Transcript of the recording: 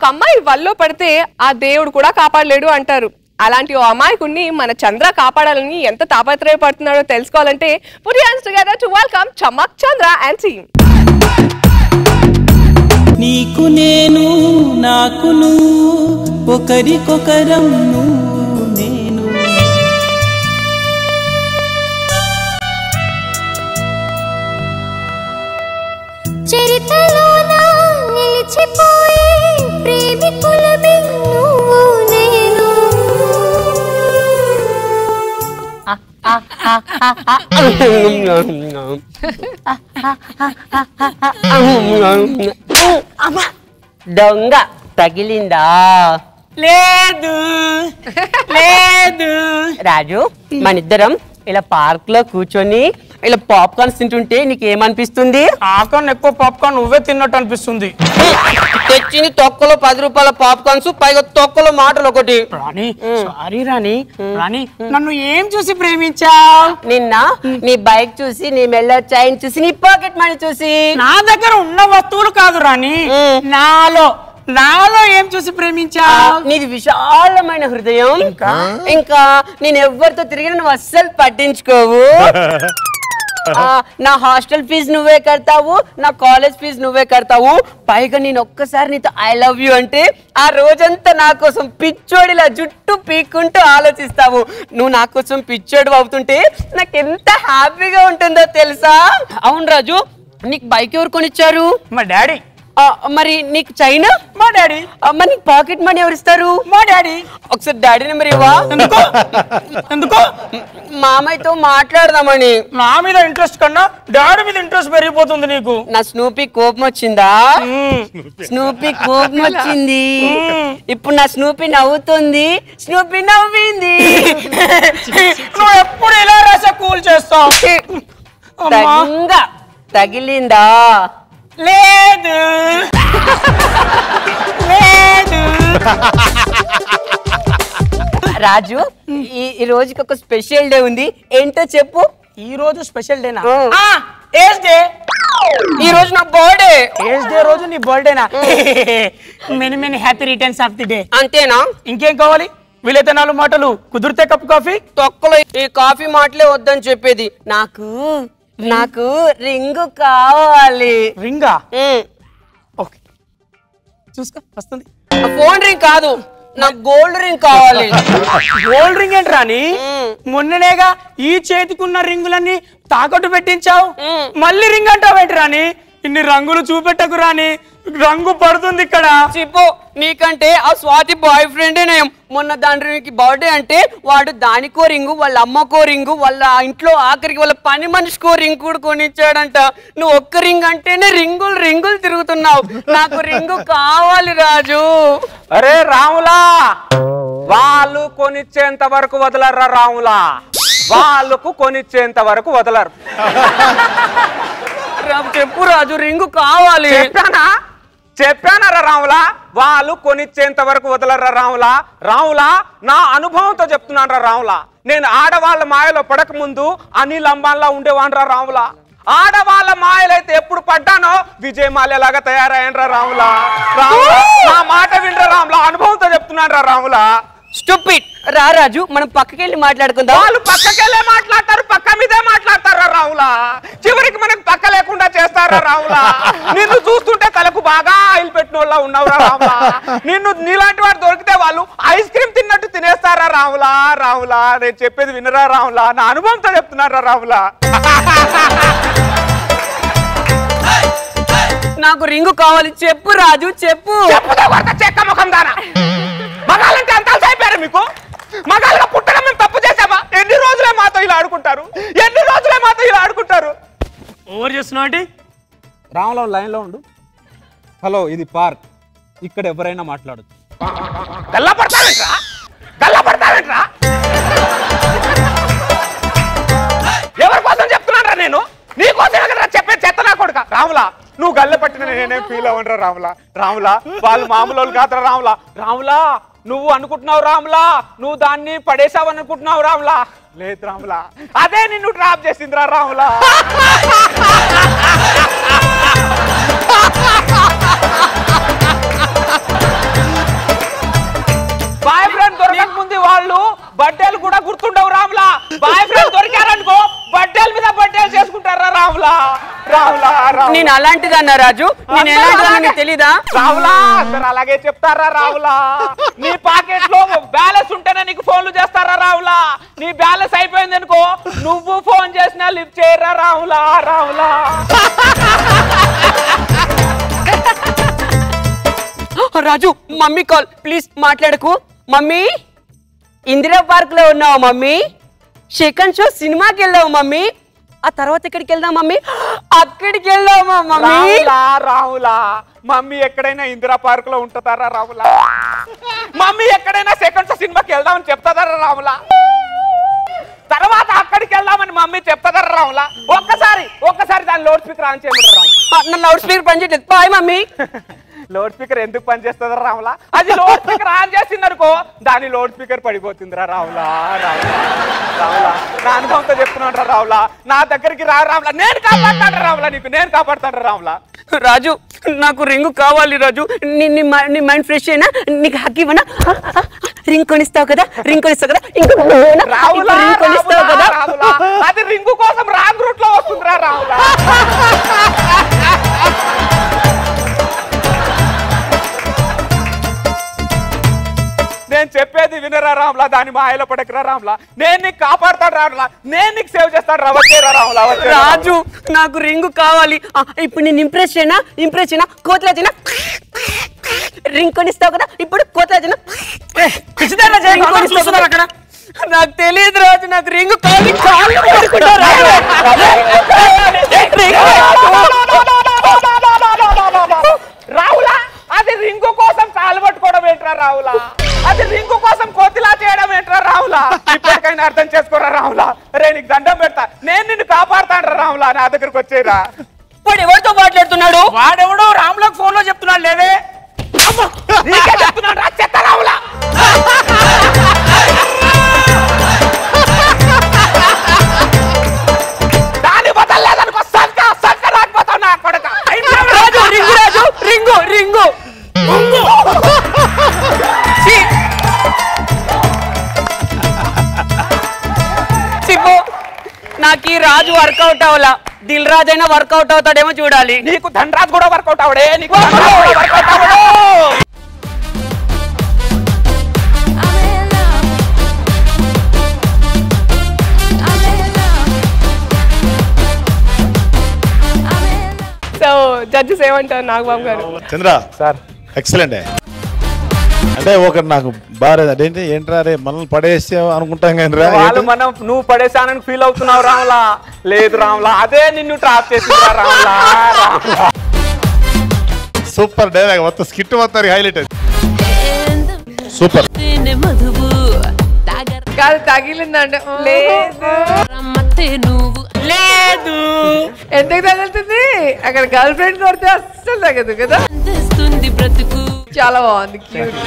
ఒక అమ్మాయి వల్లో పడితే ఆ దేవుడు కూడా కాపాడలేడు అంటారు. అలాంటి ఓ అమాయకుణ్ణి మన చంద్ర కాపాడాలని ఎంత తాపత్రయపడుతున్నాడో తెలుసుకోవాలంటే put your hands together to welcome Chamak Chandra and team. నీకు నేను నాకు నువ్వు ఒకరికొకరం నువ్వు నేను చరిత్రలోన నిలిచిపోయే ప్రేమికులమే నువ్వు నేను దొంగ తగిలిందా? లేదు లేదు. రాజు, మనిద్దరం ఇలా పార్క్ లో కూర్చొని ఇలా పాప్కార్న్స్ తింటుంటే నీకేమనిపిస్తుంది? ఆకన్ ఎక్కువ పాప్కార్న్ నువ్వే తిన్నట్టు అనిపిస్తుంది. తెచ్చింది తొక్కలో 10 రూపాయల పాప్కార్న్స్, పైగా తొక్కలో మాటలు ఒకటి. రాణి సారీ రాణి. రాణి నన్ను ఏం చూసి ప్రేమించావు? నిన్న నీ బైక్ చూసి, నీ మెల్ల చైన్ చూసి, నీ పాకెట్ మనీ చూసి. నా దగ్గర ఉన్న వస్తువులు కాదు రాణి, నాలో ఏం చూసి ప్రేమించా? నీది విశాలమైన హృదయం. ఇంకా నేను ఎవరితో తిరిగి నువ్వు అస్సలు పట్టించుకోవు. నా హాస్టల్ ఫీజు నువ్వే కడతావు, నా కాలేజ్ ఫీజు నువ్వే కడతావు. పైగా నేను ఒక్కసారి నీతో ఐ లవ్ యూ అంటే ఆ రోజంతా నా కోసం పిచ్చోడిలా జుట్టు పీక్కుంటూ ఆలోచిస్తావు. నువ్వు నా కోసం పిచ్చోడు అవుతుంటే నాకు ఎంత హ్యాపీగా ఉంటుందో తెలుసా? అవును రాజు, నీకు బైక్ ఎవరు కొనిచ్చారు? మా డాడీ. మరి నీకు చైనా? మా డాడీ. మరి నీకు పాకెట్ మనీ ఎవరు ఇస్తారు? మా డాడీ. ఒకసారి డాడీ నెంబర్ ఇవ్వా? ఎందుకు? మామయ్యతో మాట్లాడదామని. నా మీద ఇంట్రెస్ట్ కన్నా డాడీ మీద ఇంట్రెస్ట్ పెరిగిపోతుంది నీకు. నా స్నూపీ కోపం వచ్చిందా? స్నూపీ కోపం వచ్చింది. ఇప్పుడు నా స్నూపీ నవ్వుతుంది. స్నూపీ నవ్వింది. నువ్వు ఎప్పుడు ఇలా రాసా కూల్ చేస్తావు. తగిలిందా? లేదు లేదు. రాజు, ఈ రోజుకి ఒక స్పెషల్ డే ఉంది, ఏంటో చెప్పు. ఈ రోజు స్పెషల్ డేనా? Age day. ఈ రోజు నా బర్త్డే. ఏజ్ డే రోజు నీ బర్త్డేనా? Many happy returns of the day. అంతేనా? ఇంకేం కావాలి? వీలైతే 4 మాటలు, కుదిరితే కప్ కాఫీ. తొక్కలో ఈ కాఫీ మాటలే వద్దని చెప్పేది. నాకు రింగు కావాలి. రింగా? ఓకే, చూసుకో వస్తుంది. ఫోన్ రింగ్ కాదు, నాకు గోల్డ్ రింగ్ కావాలి. గోల్డ్ రింగ్ ఏంటి రాని? మొన్ననేగా ఈ చేతికున్న రింగులన్నీ తాకట్టు పెట్టించావు, మళ్ళీ రింగ్ అంటావేంటి రాని? ఇన్ని రంగులు చూపెట్టకు రాని, రంగు పడుతుంది ఇక్కడ. చెప్పు, నీకంటే ఆ స్వాతి బాయ్ ఫ్రెండే నయం. మొన్న దానికి బర్త్డే అంటే వాడు దానికో రింగు, వాళ్ళ అమ్మకో రింగు, వాళ్ళ ఇంట్లో ఆఖరికి వాళ్ళ పని మనిషికో రింగ్ కూడా కొనిచ్చాడంట. నువ్వు ఒక్క రింగ్ అంటేనే రింగులు తిరుగుతున్నావు. నాకు రింగు కావాలి రాజు. అరే రాములా, వాళ్ళు కొనిచ్చేంత వరకు వదలరా రాములా, వాళ్ళకు కొనిచ్చేంత వరకు వదలరు. చెప్పు రాజు, రింగు కావాలి. చెప్పానరా రాములా, వాళ్ళు కొనిచ్చేంత వరకు వదలరా రాములా. రాములా, నా అనుభవంతో చెప్తున్నాను రా రాములా. నేను ఆడవాళ్ళ మాయలో పడక ముందు అనిల్ అంబాన్లా ఉండేవాన్రా రాములా. ఆడవాళ్ళ మాయలైతే ఎప్పుడు పడ్డానో విజయ్ మాల్యలాగా తయారయ్యానరా రాములా. నా మాట వినరా రాములా, అనుభవంతో చెప్తున్నాను రా రాములా. స్టూపిడ్. రా రాజు, మనం పక్కకెళ్ళి మాట్లాడుకుందాం. వాళ్ళు పక్కకెళ్ళే మాట్లాడతారు, పక్క మీదే మాట్లాడతారా రావులా. చివరికి మనకు పక్క లేకుండా చేస్తారా రావులా. నిన్ను చూస్తుంటే తలకు బాగా ఆయిల్ పెట్టిన వాళ్ళ ఉన్నావురా రావులా. నీలాంటి వాడు దొరికితే వాళ్ళు ఐస్ క్రీమ్ తిన్నట్టు తినేస్తారా రావులా. నేను చెప్పేది వినరా రావులా, నా అనుభవంతో చెప్తున్నారా రావులా. నాకు రింగు కావాలి, చెప్పు రాజు చెప్పు. చెక్క ముఖం దానా, మగాళ్ళంటే అంత అయిపోయారు మీకు? మగాళ్ళగా పుట్టడం మేము తప్పు చేసామా? ఎన్ని రోజులే మాతో ఇలా ఆడుకుంటారు? ఓవర్ చేస్తున్నావు అంటే? రాములో లైన్లో ఉండు. హలో, ఇది పార్క్, ఇక్కడ ఎవరైనా మాట్లాడచ్చు. గల్లపడతావేంట్రా? ఎవరి కోసం చెప్తున్నారా నేను? నీకోసం చెప్పే చెత్త నా కొడుక. రాములా, నువ్వు గల్లె పట్టిన నేనేం ఫీల్ అవ్వనరా రాములా. వాళ్ళు మామూలు కాదురా రాములా. నువ్వు అనుకుంటున్నావు రాములా, నువ్వు దాన్ని పడేసావు అనుకుంటున్నావు రాములా. లేదు రాములా, అదే నిన్ను ట్రాప్ చేసిందిరా రాములా. బాయ్ ఫ్రెండ్ దొరికారనుకో బర్త్డేల మీద బర్త్డేలు చేసుకుంటారా రాములా రాములా నేను అలాంటిదన్నా రాజు, నేను ఎలాంటిదన్నా తెలీదా? రావులా అందరు అలాగే చెప్తారా రావులా? నీ పాకెట్ లో బ్యాలెన్స్ ఉంటేనే నీకు ఫోన్లు చేస్తారా రావులా? నీ బ్యాలెన్స్ అయిపోయింది అనుకో నువ్వు ఫోన్ చేసినా లిఫ్ట్ చేయరా రావులా రావులా? రాజు మమ్మీ కాల్ ప్లీజ్ మాట్లాడకు. మమ్మీ ఇందిరా పార్క్ లో ఉన్నావు మమ్మీ, సెకండ్ షో సినిమాకి వెళ్దావు మమ్మీ, ఆ తర్వాత ఎక్కడికి వెళ్దాం మమ్మీ? అక్కడికి వెళ్దామా మమ్మీ? రావులా మమ్మీ ఎక్కడైనా ఇందిరా పార్క్ లో ఉంటుందారా రావులా? మమ్మీ ఎక్కడైనా సెకండ్ షో సినిమాకి వెళ్దామని చెప్తాదారా రావులా? తర్వాత అక్కడికి వెళ్దామని మమ్మీ చెప్తాదారా రావులా? ఒక్కసారి దాని లౌడ్ స్పీకర్ ఆన్ చేయమంటారా రావులా? నా లౌడ్ స్పీకర్ పనిచేయట్లేదు. Bye mummy. లౌడ్ స్పీకర్ ఎందుకు పనిచేస్తుందా రావులా? అది లౌడ్ స్పీకర్ ఆన్ చేసిందనుకో దాని లౌడ్ స్పీకర్ పడిపోతుందిరా రావులా రావులా రావులా? నా అనుభవంతో చెప్తున్నాను రావులా, నా దగ్గరికి రావులా, నేను కాపాడుతాను రావులా, నేను కాపాడుతాను రావులా. రాజు నాకు రింగ్ కావాలి రాజు, నీ మైండ్ ఫ్రెష్ అయినా నీకు హక్ ఇవ్వనా? రింగ్ కొనిస్తావు కదా, రింగ్ కొనిస్తావు కదా, రావులా రింగ్ కొనిస్తావు కదా? రావులా అది రింగు కోసం రాంగ్ రూట్ లో వస్తుందిరా రావులా. నేను చెప్పేది వినరా రాములా, దాని మాయలో పడకరా రాములా, నేను నీకు కాపాడుతాడు రాములా, నేను నీకు సేవ్ చేస్తాడు రా, వచ్చేరా రాములా. రాజు నాకు రింగ్ కావాలి. ఇప్పుడు నేను ఇంప్రెస్ అయినా కోతరాజైనా రింగ్ కొనిస్తావు కదా, ఇప్పుడు కోతరాజైనా అక్కడ. నాకు తెలియదు రాజు, నాకు రింగ్ కావాలి. రావులా అది రింగు కోసం కాలు పట్టుకోవడం ఏంట్రా రావులా? అది రింగు కోసం కోతిలా చేయడం ఏంట్రా రావులా? ఇప్పటికైనా అర్థం చేసుకోరా రావులా? రే నీకు దండం పెడతా, నేను నిన్ను కాపాడుతాను రావులా, నా దగ్గరకు వచ్చేరా. వాడు ఎవరితో మాట్లాడుతున్నాడు? వాడెవడో రాములకు ఫోన్ లో చెప్తున్నాడు లేదే. నీకే చెప్తున్నాను రా చెత్త రావులా. దాని బదలేదనుకో సంక రాకపోతావు నా కొడుక. రాజు రింగు, రాజు రింగు రింగు. నాకు ఈ రాజు వర్కౌట్ అవ్వలా, దిల్ రాజు అయినా వర్కౌట్ అవుతాడేమో చూడాలి. నీకు ధనరాజ్ కూడా వర్కౌట్ అవడే, నీకు వర్కౌట్ అవడు. సో జడ్జెస్ ఏమంటారు నాగబాబు గారు? చంద్ర సార్ ఎక్సలెంట్. అంటే ఒకటి నాకు బాగా అదేంటి ఏంట్రా రే మనల్ని పడేస్తే అనుకుంటాం కానీ వాళ్ళు మనం నువ్వు పడేసానని ఫీల్ అవుతున్నావు రాములా? లేదు రాములా, అదే నిన్ను ట్రాప్ చేసిందిరా రాములా. సూపర్ డైలాగ్ మొత్తం స్కిట్ మొత్తం హైలైట్ సూపర్. కాదు తగిలిందంటే లేదు, ఎందుకు తగులుతుంది? అక్కడ గర్ల్ ఫ్రెండ్ కొడితే అస్సలు తగదు కదా. చాలా బాగుంది, క్యూట్.